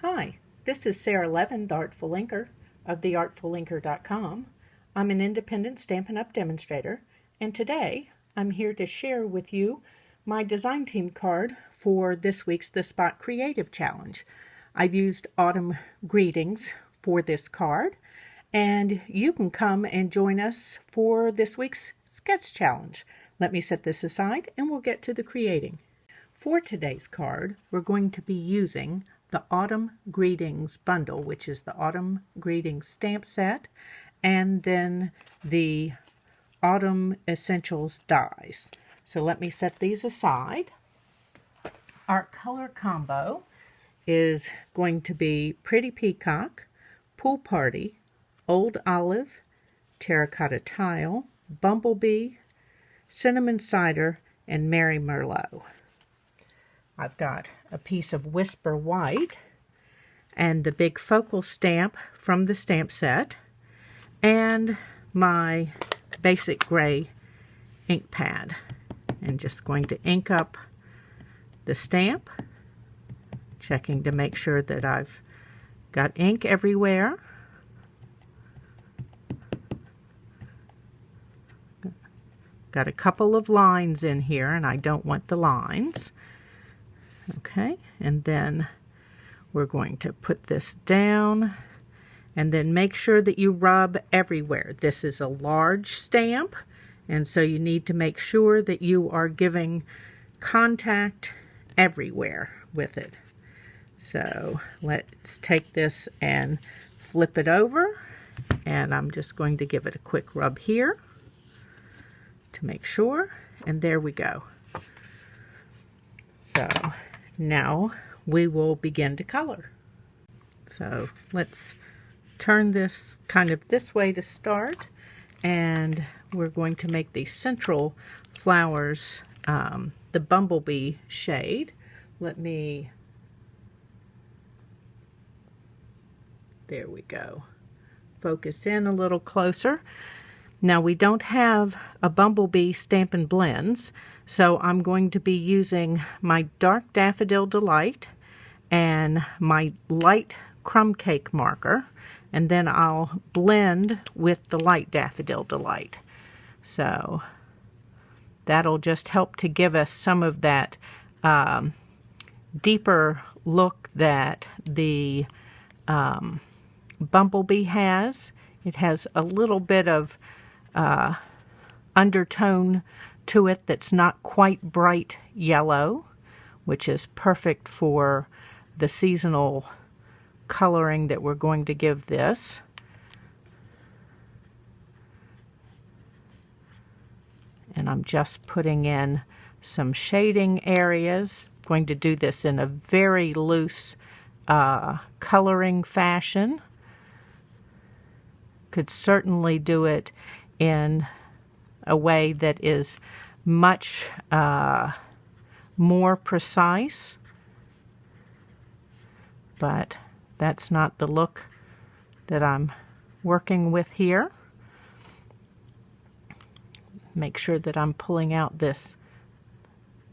Hi, this is Sara Levin, the Artful Inker of theartfulinker.com. I'm an independent Stampin' Up! Demonstrator, and today I'm here to share with you my design team card for this week's The Spot Creative Challenge. I've used Autumn Greetings for this card, and you can come and join us for this week's Sketch Challenge. Let me set this aside and we'll get to the creating. For today's card, we're going to be using the Autumn Greetings bundle, which is the Autumn Greetings stamp set, and then the Autumn Essentials dies. So let me set these aside. Our color combo is going to be Pretty Peacock, Pool Party, Old Olive, Terracotta Tile, Bumblebee, Cinnamon Cider, and Merry Merlot. I've got a piece of Whisper White and the big focal stamp from the stamp set and my basic gray ink pad. And just going to ink up the stamp, checking to make sure that I've got ink everywhere. Got a couple of lines in here and I don't want the lines. Okay, and then we're going to put this down and then make sure that you rub everywhere. This is a large stamp, and so you need to make sure that you are giving contact everywhere with it. So let's take this and flip it over, and I'm just going to give it a quick rub here to make sure, and there we go. So now we will begin to color. So let's turn this kind of this way to start, and we're going to make the central flowers the Bumblebee shade. There we go. Focus in a little closer. Now we don't have a Bumblebee Stampin' Blends, so I'm going to be using my Dark Daffodil Delight and my light crumb cake marker, and then I'll blend with the light Daffodil Delight. So that'll just help to give us some of that deeper look that the Bumblebee has. It has a little bit of undertone to it that's not quite bright yellow, which is perfect for the seasonal coloring that we're going to give this. And I'm just putting in some shading areas. I'm going to do this in a very loose coloring fashion. Could certainly do it in a way that is much more precise, but that's not the look that I'm working with here. Make sure that I'm pulling out this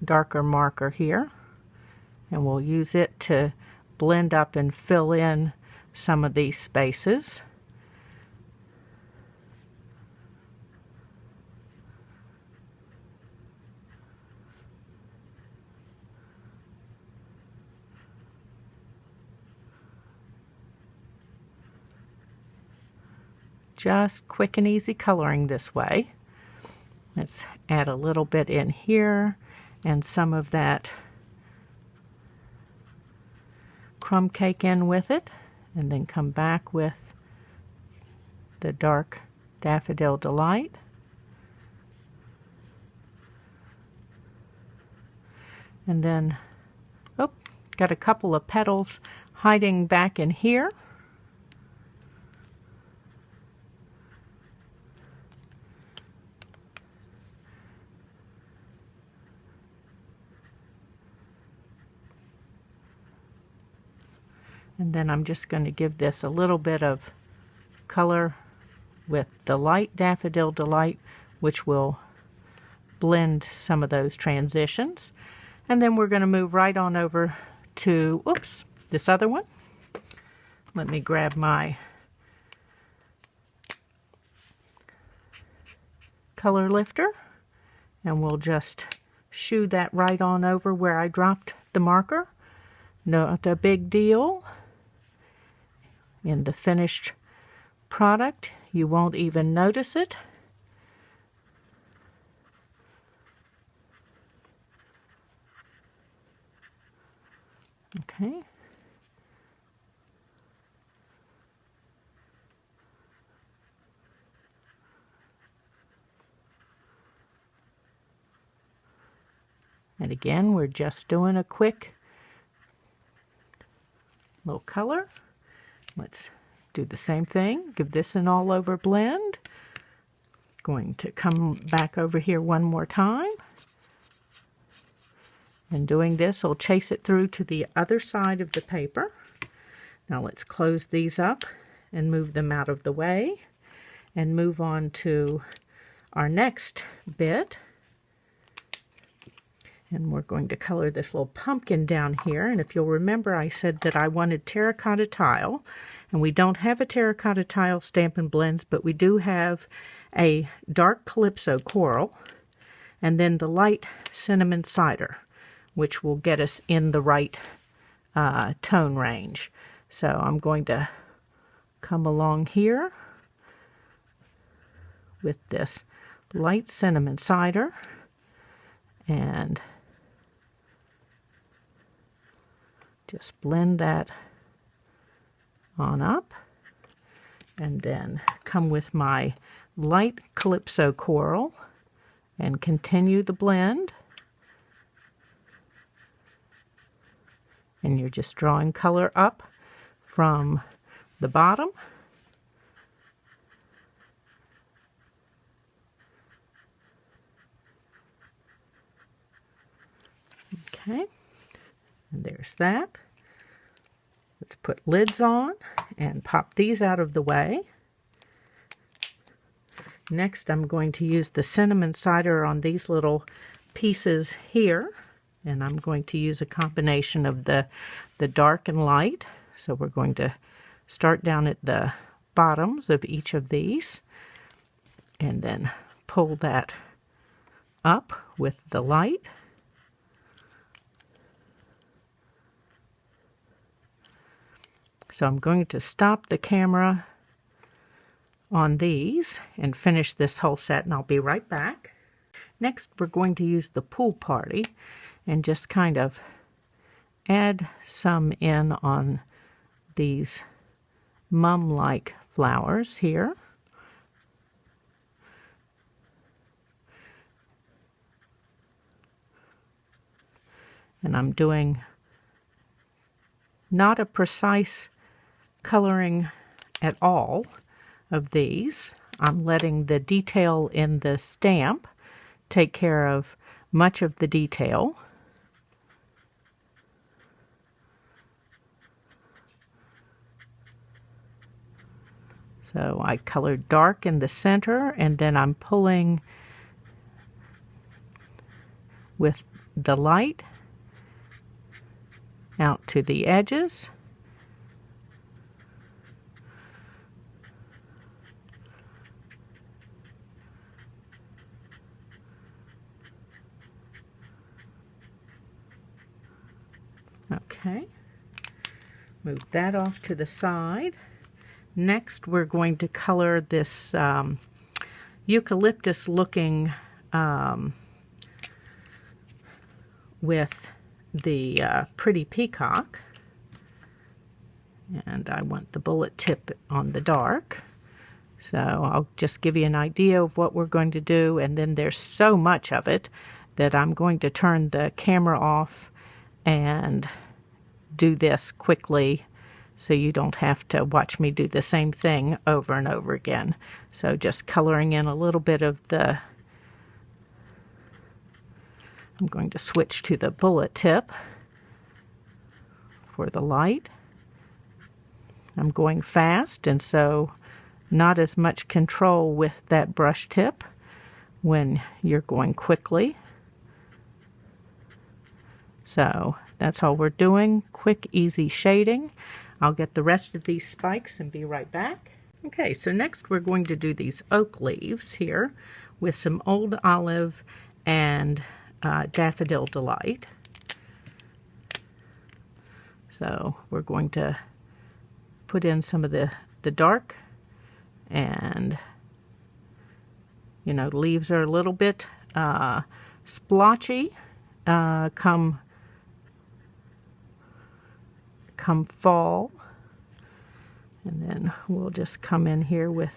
darker marker here, and we'll use it to blend up and fill in some of these spaces. Just quick and easy coloring this way. Let's add a little bit in here and some of that crumb cake in with it, and then come back with the Dark Daffodil Delight. And then, got a couple of petals hiding back in here. And then I'm just going to give this a little bit of color with the light Daffodil Delight, which will blend some of those transitions. And then we're going to move right on over to, this other one. Let me grab my color lifter, and we'll just shoo that right on over where I dropped the marker. Not a big deal. In the finished product, you won't even notice it. Okay. And again, we're just doing a quick little color. Let's do the same thing. Give this an all over blend. Going to come back over here one more time. And doing this will chase it through to the other side of the paper. Now let's close these up and move them out of the way and move on to our next bit. And we're going to color this little pumpkin down here. And if you'll remember, I said that I wanted terracotta tile. And we don't have a terracotta tile Stampin' Blends, but we do have a dark calypso coral. And then the light cinnamon cider, which will get us in the right tone range. So I'm going to come along here with this light cinnamon cider and just blend that on up, and then come with my light calypso coral and continue the blend. And you're just drawing color up from the bottom. Okay, and there's that. Let's put lids on and pop these out of the way. Next, I'm going to use the cinnamon cider on these little pieces here. And I'm going to use a combination of the dark and light. So we're going to start down at the bottoms of each of these and then pull that up with the light. So I'm going to stop the camera on these and finish this whole set, and I'll be right back. Next, we're going to use the pool party and just kind of add some in on these mum-like flowers here. And I'm doing not a precise coloring at all of these. I'm letting the detail in the stamp take care of much of the detail. So I colored dark in the center, and then I'm pulling with the light out to the edges. Okay, move that off to the side. Next, we're going to color this eucalyptus looking with the pretty peacock. And I want the bullet tip on the dark. So I'll just give you an idea of what we're going to do. And then there's so much of it that I'm going to turn the camera off and do this quickly so you don't have to watch me do the same thing over and over again. So just coloring in a little bit of the, I'm going to switch to the bullet tip for the light. I'm going fast, and so not as much control with that brush tip when you're going quickly. So that's all we're doing, quick, easy shading. I'll get the rest of these spikes and be right back. Okay, so next we're going to do these oak leaves here with some Old Olive and Daffodil Delight. So we're going to put in some of the dark, and you know, leaves are a little bit splotchy come fall, and then we'll just come in here with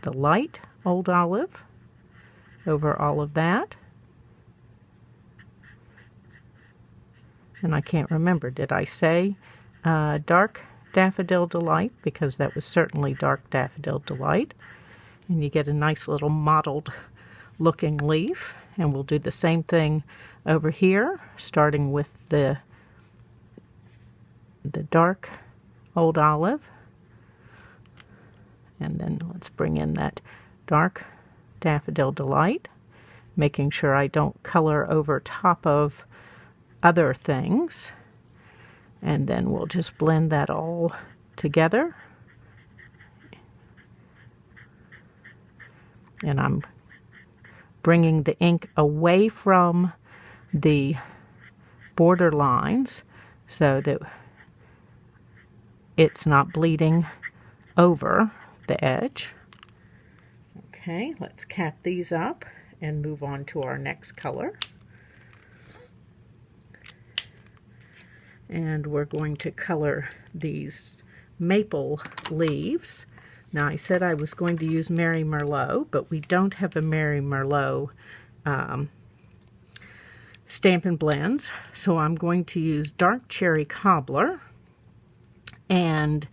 the light Old Olive over all of that. And I can't remember, did I say dark Daffodil Delight? Because that was certainly dark Daffodil Delight. And you get a nice little mottled looking leaf. And we'll do the same thing over here, starting with the dark Old Olive. And then let's bring in that dark Daffodil Delight, making sure I don't color over top of other things. And then we'll just blend that all together. And I'm bringing the ink away from the border lines so that it's not bleeding over the edge. Okay, let's cap these up and move on to our next color. And we're going to color these maple leaves. Now, I said I was going to use Mary Merlot, but we don't have a Mary Merlot Stampin' Blends, so I'm going to use dark cherry cobbler and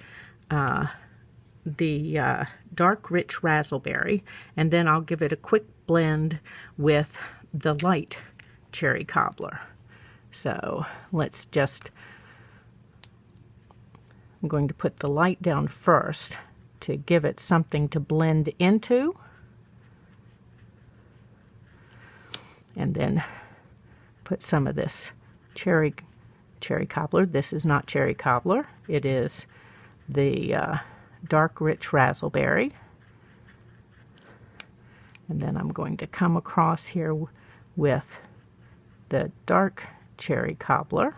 the dark rich raspberry, and then I'll give it a quick blend with the light cherry cobbler. So let's just, I'm going to put the light down first to give it something to blend into, and then put some of this cherry cobbler. This is not cherry cobbler, it is the dark rich raspberry. And then I'm going to come across here with the dark cherry cobbler.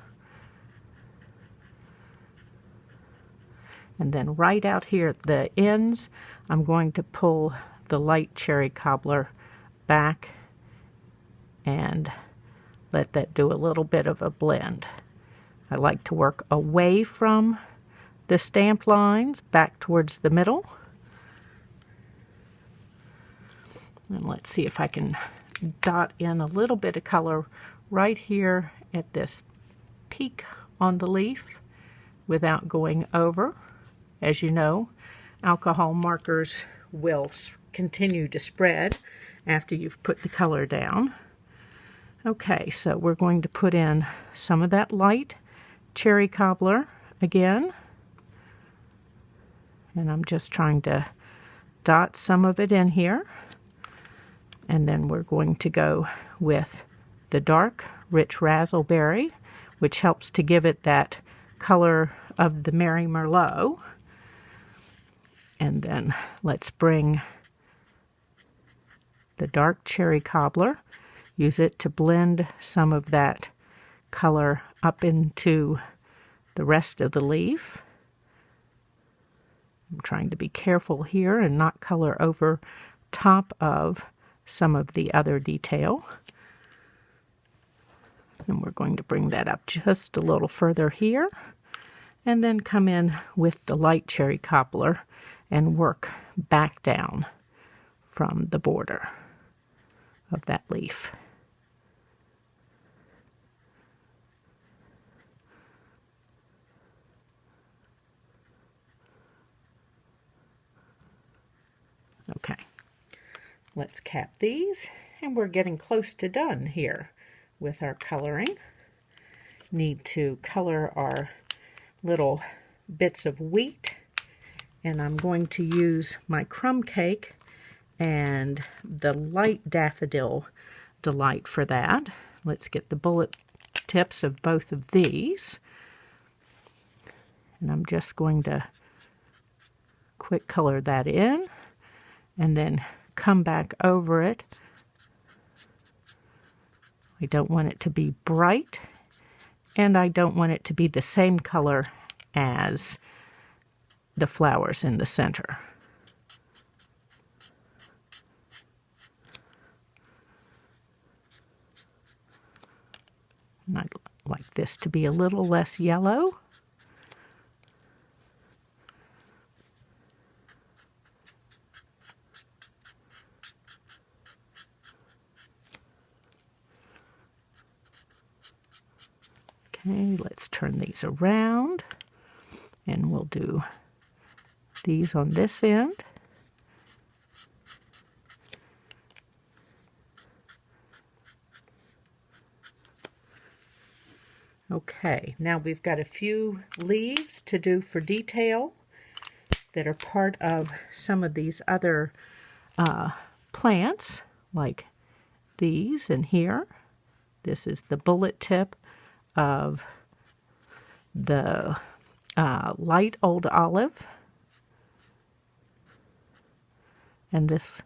And then right out here at the ends, I'm going to pull the light cherry cobbler back and let that do a little bit of a blend. I like to work away from the stamp lines back towards the middle. And let's see if I can dot in a little bit of color right here at this peak on the leaf without going over. As you know, alcohol markers will continue to spread after you've put the color down. Okay, so we're going to put in some of that light cherry cobbler again. And I'm just trying to dot some of it in here. And then we're going to go with the dark rich raspberry, which helps to give it that color of the Mary Merlot. And then let's bring the dark cherry cobbler, use it to blend some of that color up into the rest of the leaf. I'm trying to be careful here and not color over top of some of the other detail. And we're going to bring that up just a little further here, and then come in with the light cherry cobbler and work back down from the border of that leaf. Okay, let's cap these, and we're getting close to done here with our coloring. Need to color our little bits of wheat, and I'm going to use my crumb cake and the light Daffodil Delight for that. Let's get the bullet tips of both of these. And I'm just going to quick color that in and then come back over it. I don't want it to be bright, and I don't want it to be the same color as the flowers in the center. And I'd like this to be a little less yellow. Okay, let's turn these around, and we'll do these on this end. Okay, now we've got a few leaves to do for detail that are part of some of these other plants, like these and here. This is the bullet tip of the light old olive, and this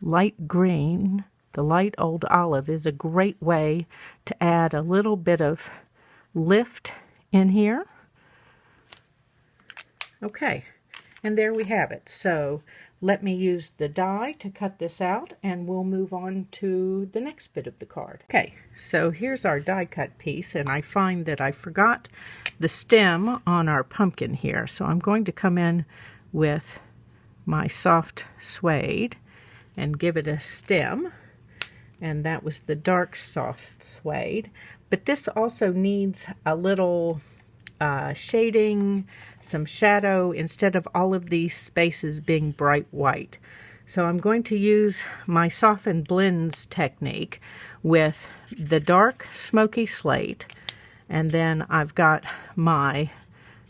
light green, the light old olive, is a great way to add a little bit of lift in here. Okay, and there we have it. So let me use the die to cut this out, and we'll move on to the next bit of the card. Okay, so here's our die cut piece, and I find that I forgot the stem on our pumpkin here. So I'm going to come in with my soft suede and give it a stem. And that was the dark soft suede. But this also needs a little shading, some shadow, instead of all of these spaces being bright white. So I'm going to use my Stampin Blends technique with the dark smoky slate, and then I've got my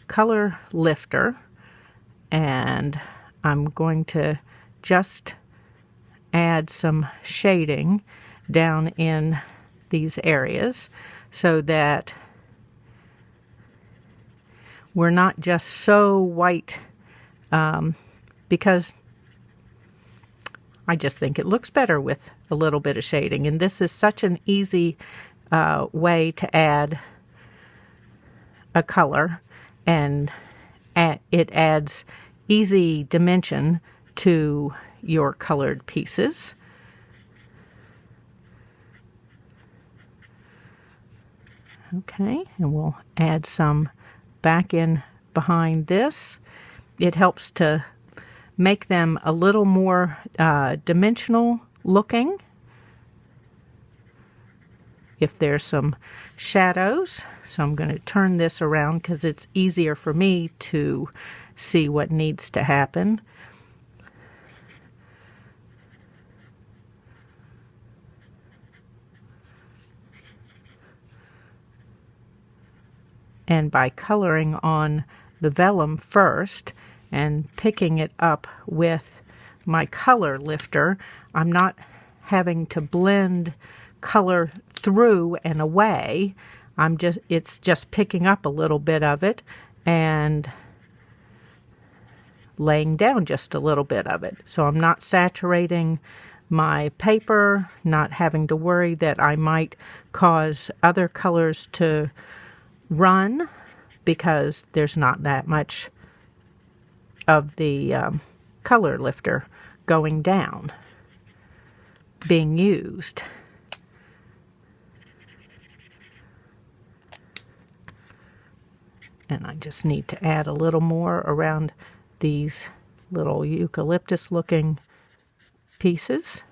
color lifter, and I'm going to just add some shading down in these areas so that we're not just so white, because I just think it looks better with a little bit of shading. And this is such an easy way to add a color, and it adds easy dimension to your colored pieces. Okay, and we'll add some back in behind this. It helps to make them a little more dimensional looking if there's some shadows. So I'm going to turn this around because it's easier for me to see what needs to happen. And by coloring on the vellum first and picking it up with my color lifter, I'm not having to blend color through and away. It's just picking up a little bit of it and laying down just a little bit of it. So I'm not saturating my paper, not having to worry that I might cause other colors to run, because there's not that much of the color lifter going down being used. And I just need to add a little more around these little eucalyptus looking pieces.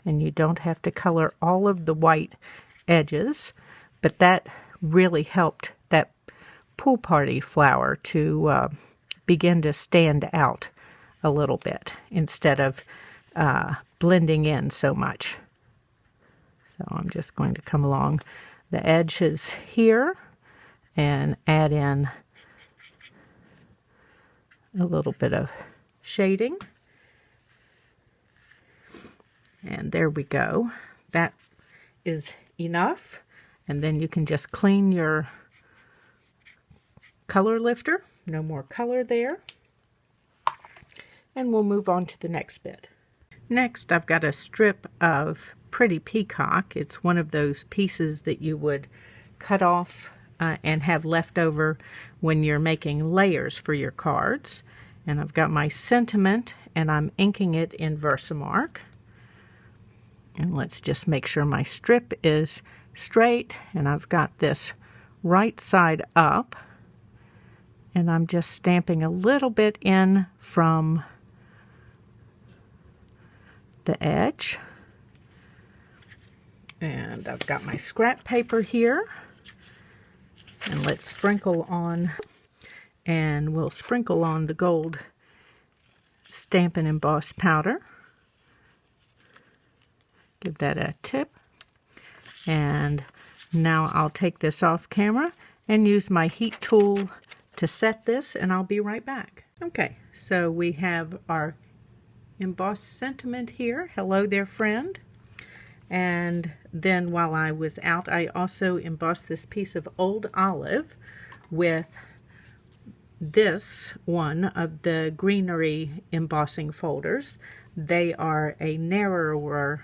And you don't have to color all of the white edges, but that really helped that pool party flower to begin to stand out a little bit instead of blending in so much. So I'm just going to come along the edges here and add in a little bit of shading. And there we go. That is enough. And then you can just clean your color lifter. No more color there. And we'll move on to the next bit. Next, I've got a strip of Pretty Peacock. It's one of those pieces that you would cut off and have left over when you're making layers for your cards. And I've got my sentiment, and I'm inking it in Versamark. And let's just make sure my strip is straight, and I've got this right side up, and I'm just stamping a little bit in from the edge. And I've got my scrap paper here, and let's sprinkle on, and we'll sprinkle on the gold Stampin' Emboss powder. Give that a tip. And now I'll take this off camera and use my heat tool to set this, and I'll be right back. Okay, so we have our embossed sentiment here. Hello there, friend. And then while I was out, I also embossed this piece of old olive with this one of the greenery embossing folders. They are a narrower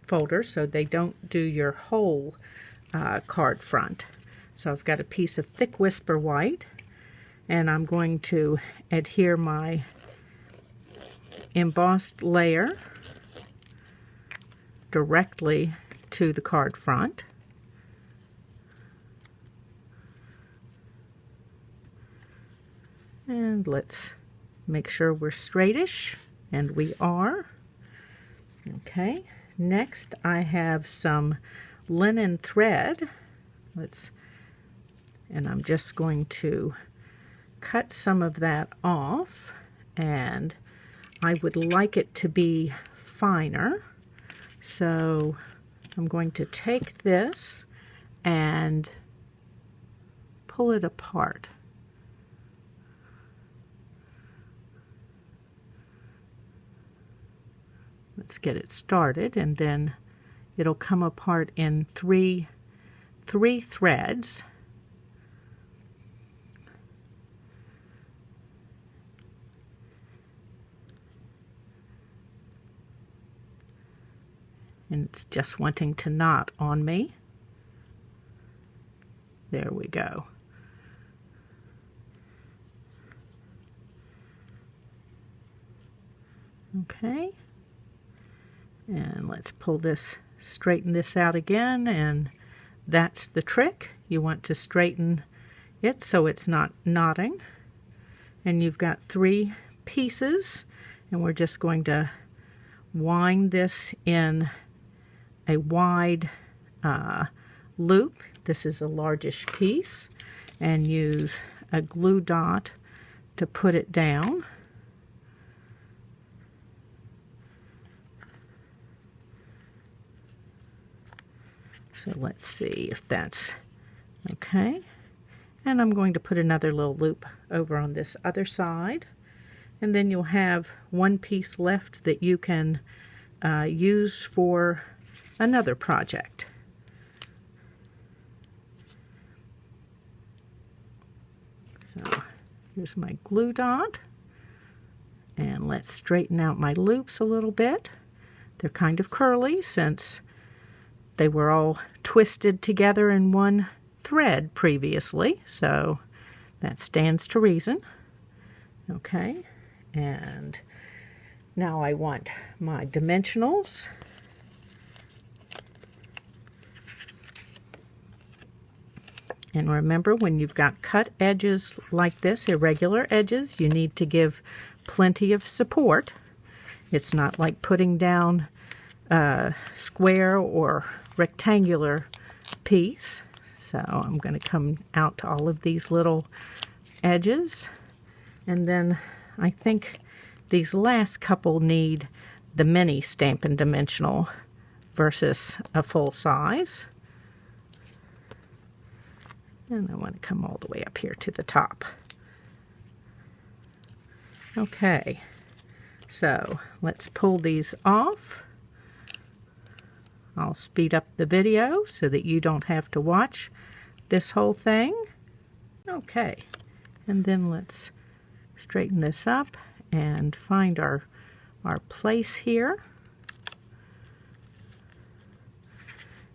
folder, so they don't do your whole card front. So I've got a piece of thick whisper white, and I'm going to adhere my embossed layer directly to the card front. And let's make sure we're straightish, and we are. Okay, next I have some linen thread. And I'm just going to cut some of that off, and I would like it to be finer. So I'm going to take this and pull it apart. Let's get it started, and then it'll come apart in three threads. And it's just wanting to knot on me. There we go. Okay. And let's pull this, straighten this out again, and that's the trick. You want to straighten it so it's not knotting. And you've got 3 pieces, and we're just going to wind this in a wide loop. This is a largish piece, and use a glue dot to put it down. So let's see if that's okay. And I'm going to put another little loop over on this other side. And then you'll have one piece left that you can use for another project. So here's my glue dot. And let's straighten out my loops a little bit. They're kind of curly since they were all twisted together in one thread previously, so that stands to reason. Okay, and now I want my dimensionals. And remember, when you've got cut edges like this, irregular edges, you need to give plenty of support. It's not like putting down a square or rectangular piece. So I'm going to come out to all of these little edges, and then I think these last couple need the mini Stampin' Dimensional versus a full size. And I want to come all the way up here to the top. Okay, so let's pull these off. I'll speed up the video so that you don't have to watch this whole thing. Okay, and then let's straighten this up and find our place here.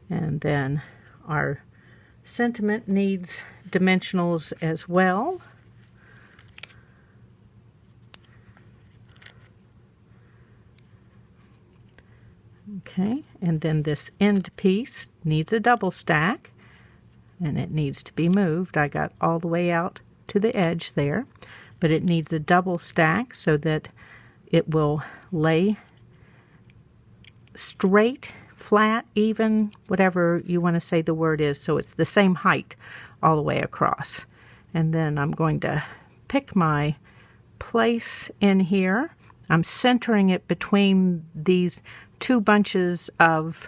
And then our sentiment needs dimensionals as well. Okay, and then this end piece needs a double stack, and it needs to be moved. I got all the way out to the edge there, but it needs a double stack so that it will lay straight, flat, even, whatever you want to say the word is, so it's the same height all the way across. And then I'm going to pick my place in here. I'm centering it between these two bunches of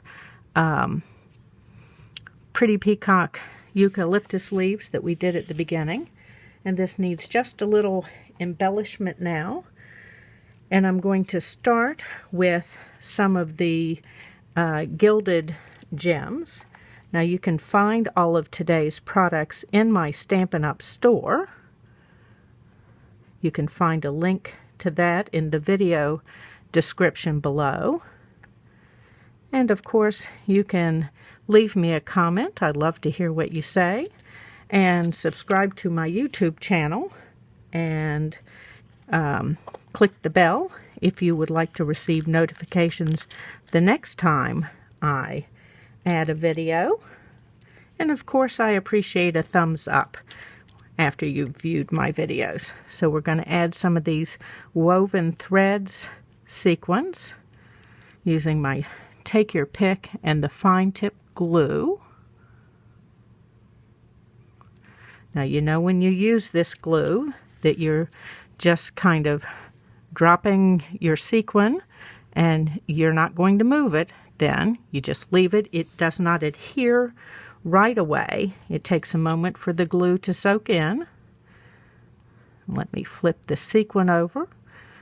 Pretty Peacock eucalyptus leaves that we did at the beginning. And this needs just a little embellishment now. And I'm going to start with some of the Gilded Gems. Now you can find all of today's products in my Stampin' Up! Store. You can find a link to that in the video description below. And of course, you can leave me a comment. I'd love to hear what you say. And subscribe to my YouTube channel. And click the bell if you would like to receive notifications the next time I add a video. And of course, I appreciate a thumbs up after you've viewed my videos. So we're going to add some of these woven threads sequins using my Take Your Pick and the fine tip glue. Now you know when you use this glue that you're just kind of dropping your sequin and you're not going to move it. Then you just leave it. It does not adhere right away. It takes a moment for the glue to soak in. Let me flip the sequin over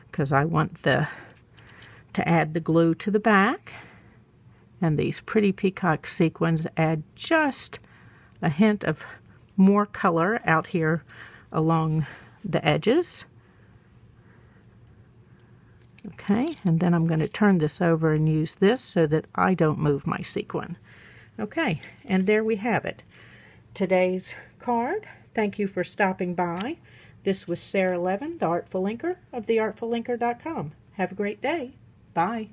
because I want to add the glue to the back. And these Pretty Peacock sequins add just a hint of more color out here along the edges. Okay, and then I'm going to turn this over and use this so that I don't move my sequin. Okay, and there we have it. Today's card. Thank you for stopping by. This was Sara Levin, the Artful Inker of theartfulinker.com. Have a great day. Bye.